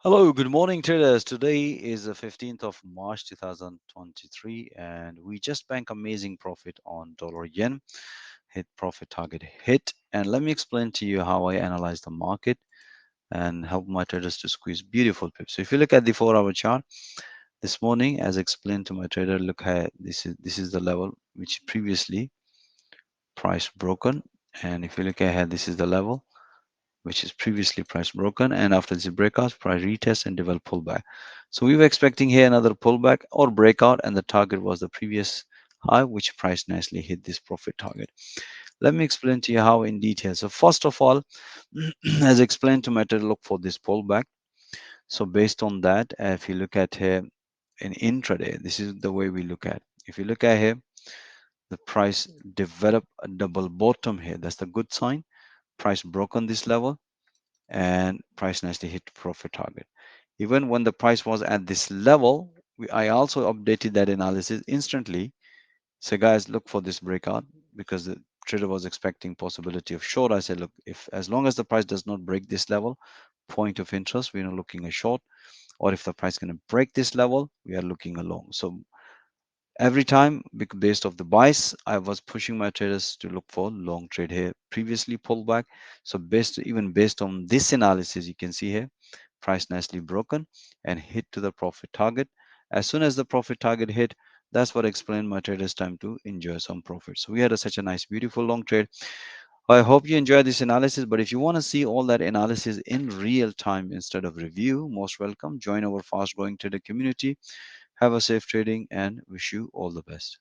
Hello, good morning, traders. Today is the 15th of March 2023, and we just bank amazing profit on dollar yen, hit profit target hit. And let me explain to you how I analyze the market and help my traders to squeeze beautiful pips. So if you look at the 4-hour chart this morning, as explained to my trader, look at this is the level which previously price broken, and if you look ahead, this is the level which is previously price broken, and after this breakout price retest and develop pullback. So we were expecting here another pullback or breakout, and the target was the previous high, which price nicely hit this profit target. Let me explain to you how in detail. So first of all, as explained to matter, look for this pullback. So based on that, if you look at here in intraday, this is the way we look at. If you look at here, the price develop a double bottom here, that's the good sign. Price broke on this level and price nicely hit profit target. Even when the price was at this level, I also updated that analysis instantly. So guys, look for this breakout because the trader was expecting possibility of short. I said, look, if as long as the price does not break this level, point of interest, we're not looking a short, or if the price going to break this level, we are looking a long. So every time based off the bias, I was pushing my traders to look for long trade here, previously pulled back. So based on this analysis, you can see here price nicely broken and hit to the profit target. As soon as the profit target hit, that's what explained my traders time to enjoy some profit. So we had such a nice beautiful long trade. I hope you enjoy this analysis, but if you want to see all that analysis in real time instead of review, most welcome, join our fast growing trader community. Have a safe trading and wish you all the best.